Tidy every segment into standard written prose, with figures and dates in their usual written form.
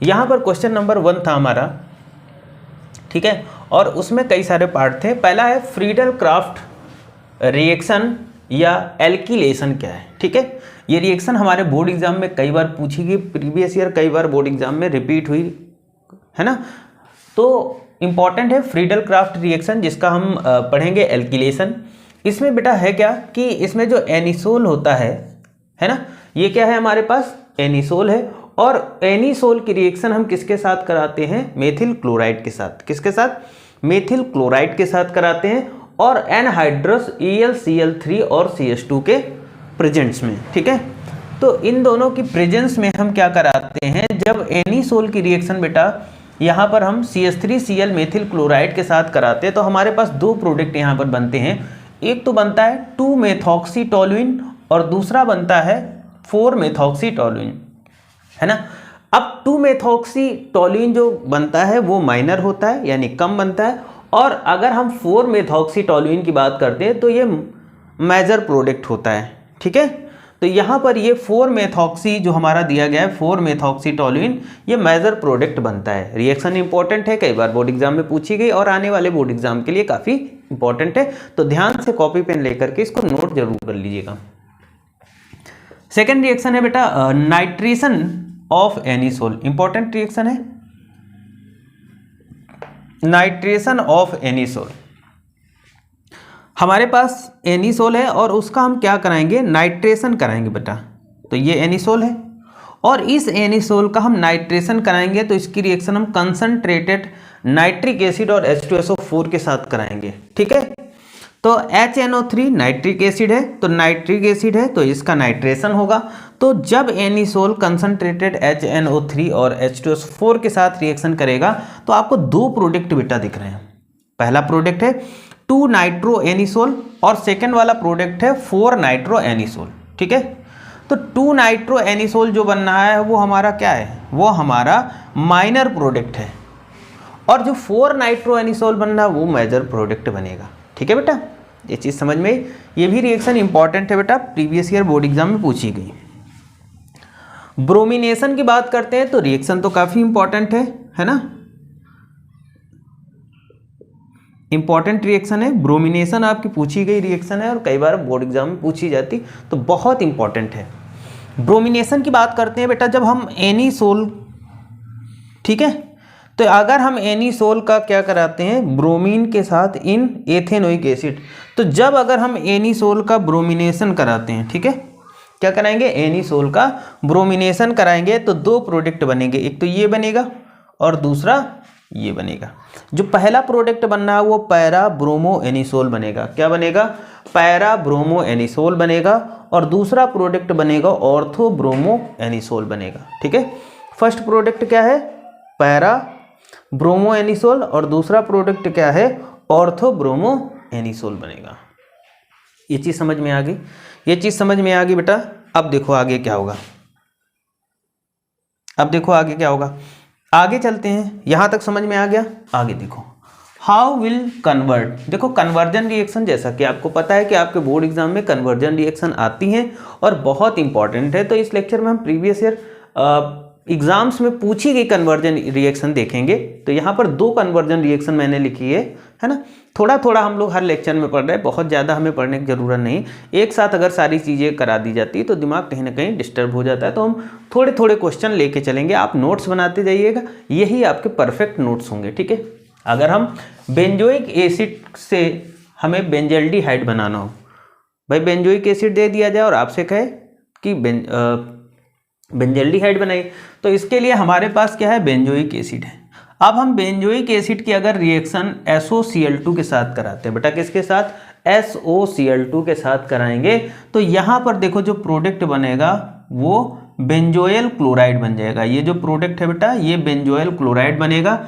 यहाँ पर question number 1 था हमारा, ठीक है, और उसमें कई सारे पार्ट थे। पहला है फ्रीडल क्राफ्ट रिएक्शन या एल्किलेशन क्या है, ठीक है। ये रिएक्शन हमारे बोर्ड एग्जाम में कई बार पूछी गई, प्रीवियस ईयर कई बार बोर्ड एग्जाम में रिपीट हुई है ना। तो इंपॉर्टेंट है फ्रीडल क्राफ्ट रिएक्शन, जिसका हम पढ़ेंगे एल्किलेशन। इसमें बेटा है क्या कि इसमें जो एनिसोल होता है ना, ये क्या है हमारे पास एनिसोल है, और एनिसोल की रिएक्शन हम किसके साथ कराते हैं, मेथिल क्लोराइड के साथ। किसके साथ, मेथिल क्लोराइड के साथ कराते हैं, और एनहाइड्रस ElCl3 और CH2 के प्रेजेंस में, ठीक है। तो इन दोनों की प्रेजेंस में हम क्या कराते हैं, जब एनिसोल की रिएक्शन बेटा यहाँ पर हम CH3Cl मेथिल क्लोराइड के साथ कराते हैं, तो हमारे पास दो प्रोडक्ट यहाँ पर बनते हैं। एक तो बनता है 2-मेथॉक्सीटोलुइन और दूसरा बनता है 4-मेथॉक्सीटोलुइन, है ना। अब 2-मेथॉक्सीटोलुइन जो बनता है वो माइनर होता है, यानी कम बनता है, और अगर हम 4-मेथॉक्सीटोलुइन की बात करते हैं तो ये मेजर प्रोडक्ट होता है, ठीक है। तो यहाँ पर ये 4-मेथॉक्सी जो हमारा दिया गया है 4-मेथॉक्सीटोलुइन, ये मेजर प्रोडक्ट बनता है। रिएक्शन इंपॉर्टेंट है, कई बार बोर्ड एग्जाम में पूछी गई और आने वाले बोर्ड एग्जाम के लिए काफ़ी इंपॉर्टेंट है, तो ध्यान से कॉपी पेन लेकर के इसको नोट जरूर कर लीजिएगा। सेकेंड रिएक्शन है बेटा nitration of anisole, important reaction है नाइट्रेशन ऑफ एनिसोल। हमारे पास एनिसोल है और उसका हम क्या कराएंगे, नाइट्रेशन कराएंगे बेटा। तो ये एनिसोल है और इस एनिसोल का हम नाइट्रेशन कराएंगे, तो इसकी रिएक्शन हम कंसंट्रेटेड नाइट्रिक एसिड और H2SO4 के साथ कराएंगे, ठीक है। तो HNO3 नाइट्रिक एसिड है, तो नाइट्रिक एसिड है तो इसका नाइट्रेशन होगा। तो जब एनिसोल कंसंट्रेटेड HNO3 और H2SO4 के साथ रिएक्शन करेगा तो आपको दो प्रोडक्ट बेटा दिख रहे हैं। पहला प्रोडक्ट है 2-नाइट्रो एनिसोल और सेकेंड वाला प्रोडक्ट है 4-नाइट्रो एनिसोल, ठीक है। तो 2-नाइट्रो एनिसोल जो बन रहा है वो हमारा क्या है, वो हमारा माइनर प्रोडक्ट है, और जो 4-नाइट्रो एनिसोल बन रहा है वो मेजर प्रोडक्ट बनेगा, ठीक है बेटा। ये चीज़ समझ में आई। ये भी रिएक्शन इंपॉर्टेंट है बेटा, प्रीवियस ईयर बोर्ड एग्जाम में पूछी गई। ब्रोमिनेशन की बात करते हैं तो रिएक्शन तो काफ़ी इंपॉर्टेंट है ना, इंपॉर्टेंट रिएक्शन है। ब्रोमिनेशन आपकी पूछी गई रिएक्शन है और कई बार बोर्ड एग्जाम में पूछी जाती, तो बहुत इंपॉर्टेंट है। ब्रोमिनेशन की बात करते हैं बेटा जब हम एनिसोल, ठीक है, तो अगर हम एनिसोल का क्या कराते हैं, ब्रोमीन के साथ इन एथेनोइक एसिड, तो जब अगर हम एनिसोल का ब्रोमिनेशन कराते हैं, ठीक है, क्या कराएंगे, एनिसोल का ब्रोमिनेशन कराएंगे, तो दो प्रोडक्ट बनेंगे, एक तो ये बनेगा और दूसरा ये बनेगा। जो पहला प्रोडक्ट बनना है वो पैरा ब्रोमो एनिसोल बनेगा। क्या बनेगा, पैरा ब्रोमो एनिसोल बनेगा, और दूसरा प्रोडक्ट बनेगा ऑर्थो ब्रोमो एनिसोल बनेगा, ठीक है। फर्स्ट प्रोडक्ट क्या है, पैरा ब्रोमो एनिसोल, और दूसरा प्रोडक्ट क्या है, ऑर्थो ब्रोमो एनिसोल बनेगा। ये चीज़ समझ में आ गई, ये चीज़ समझ में आ गई बेटा। अब देखो आगे क्या होगा, अब देखो आगे क्या होगा, आगे चलते हैं। यहां तक समझ में आ गया, आगे देखो हाउ विल कन्वर्ट। देखो कन्वर्जन रिएक्शन, जैसा कि आपको पता है कि आपके बोर्ड एग्जाम में कन्वर्जन रिएक्शन आती हैं और बहुत इंपॉर्टेंट है, तो इस लेक्चर में हम प्रीवियस ईयर एग्जाम्स में पूछी गई कन्वर्जन रिएक्शन देखेंगे। तो यहाँ पर दो कन्वर्जन रिएक्शन मैंने लिखी है ना। थोड़ा थोड़ा हम लोग हर लेक्चर में पढ़ रहे हैं, बहुत ज़्यादा हमें पढ़ने की ज़रूरत नहीं। एक साथ अगर सारी चीज़ें करा दी जाती तो दिमाग कहीं ना कहीं डिस्टर्ब हो जाता है, तो हम थोड़े थोड़े क्वेश्चन लेके चलेंगे। आप नोट्स बनाते जाइएगा, यही आपके परफेक्ट नोट्स होंगे, ठीक है। अगर हम बेंजोइक एसिड से हमें बेंजल्डिहाइड बनाना हो, भाई बेंजोइक एसिड दे दिया जाए और आपसे कहे कि बेंजल्डिहाइड बनाइए, तो इसके लिए हमारे पास क्या है, बेंजोइक एसिड है। अब हम बेंजोइक एसिड की अगर रिएक्शन SOCl2 के साथ कराते हैं, बेटा किसके साथ, SOCl2 के साथ कराएंगे, तो यहाँ पर देखो जो प्रोडक्ट बनेगा वो बेंजोइल क्लोराइड बन जाएगा। ये जो प्रोडक्ट है बेटा ये बेंजोइल क्लोराइड बनेगा,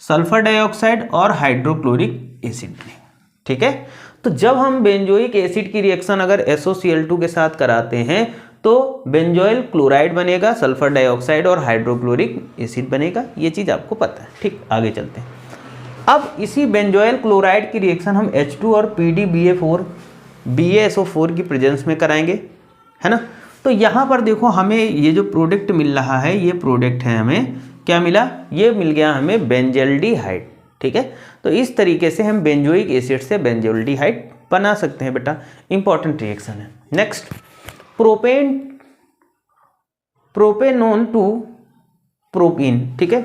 सल्फर डाइऑक्साइड और हाइड्रोक्लोरिक एसिड बनेगा, ठीक है। तो जब हम बेंजोइक एसिड की रिएक्शन अगर SOCl2 के साथ कराते हैं तो बेंजोइल क्लोराइड बनेगा, सल्फर डाइऑक्साइड और हाइड्रोक्लोरिक एसिड बनेगा। ये चीज़ आपको पता है, ठीक। आगे चलते हैं। अब इसी बेंजोइल क्लोराइड की रिएक्शन हम H2 और PDBA4 BaSO4 की प्रेजेंस में कराएंगे, है ना। तो यहाँ पर देखो हमें ये जो प्रोडक्ट मिल रहा है, ये प्रोडक्ट है हमें क्या मिला, ये मिल गया हमें बेंजल्डिहाइड। ठीक है, तो इस तरीके से हम बेंजोइक एसिड से बेंजल्डिहाइड बना सकते हैं बेटा, इंपॉर्टेंट रिएक्शन है। Next propanone to propene. ठीक है,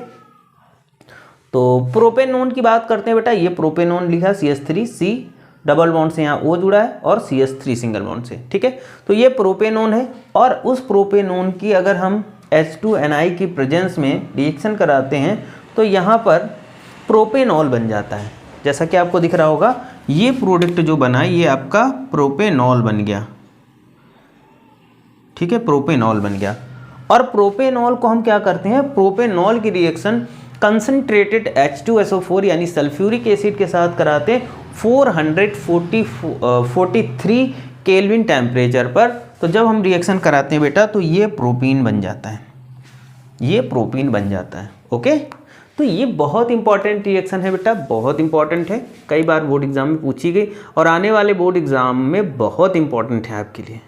तो प्रोपेनोन की बात करते हैं बेटा, ये प्रोपेनोन लिखा CH3, डबल बॉन्ड से यहाँ O जुड़ा है और CH3 सिंगल बॉन्ड से। ठीक है, तो ये प्रोपेनोन है और उस प्रोपेनोन की अगर हम H2Ni की प्रेजेंस में रिएक्शन कराते हैं तो यहाँ पर प्रोपेनॉल बन जाता है। जैसा कि आपको दिख रहा होगा, ये प्रोडक्ट जो बना ये आपका प्रोपेनॉल बन गया। ठीक है, प्रोपेनॉल बन गया। और प्रोपेनॉल को हम क्या करते हैं, प्रोपेनॉल की रिएक्शन कंसनट्रेटेड H2SO4 यानी सल्फ्यूरिक एसिड के साथ कराते हैं 443 केल्विन टेम्परेचर पर। तो जब हम रिएक्शन कराते हैं बेटा तो ये प्रोपीन बन जाता है, ये प्रोपीन बन जाता है। ओके, तो ये बहुत इंपॉर्टेंट रिएक्शन है बेटा, बहुत इंपॉर्टेंट है, कई बार बोर्ड एग्जाम में पूछी गई और आने वाले बोर्ड एग्जाम में बहुत इंपॉर्टेंट है आपके लिए।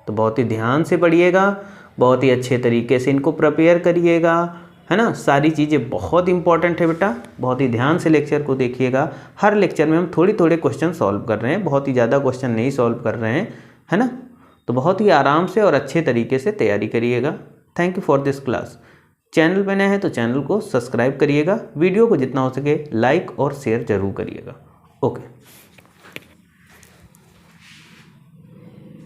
तो बहुत ही ध्यान से पढ़िएगा, बहुत ही अच्छे तरीके से इनको प्रिपेयर करिएगा, है ना। सारी चीज़ें बहुत इंपॉर्टेंट है बेटा, बहुत ही ध्यान से लेक्चर को देखिएगा। हर लेक्चर में हम थोड़ी थोड़े क्वेश्चन सॉल्व कर रहे हैं, बहुत ही ज़्यादा क्वेश्चन नहीं सॉल्व कर रहे हैं, है ना। तो बहुत ही आराम से और अच्छे तरीके से तैयारी करिएगा। Thank you for this class. Channel पर नए हैं तो चैनल को सब्सक्राइब करिएगा, वीडियो को जितना हो सके लाइक और शेयर जरूर करिएगा। ओके।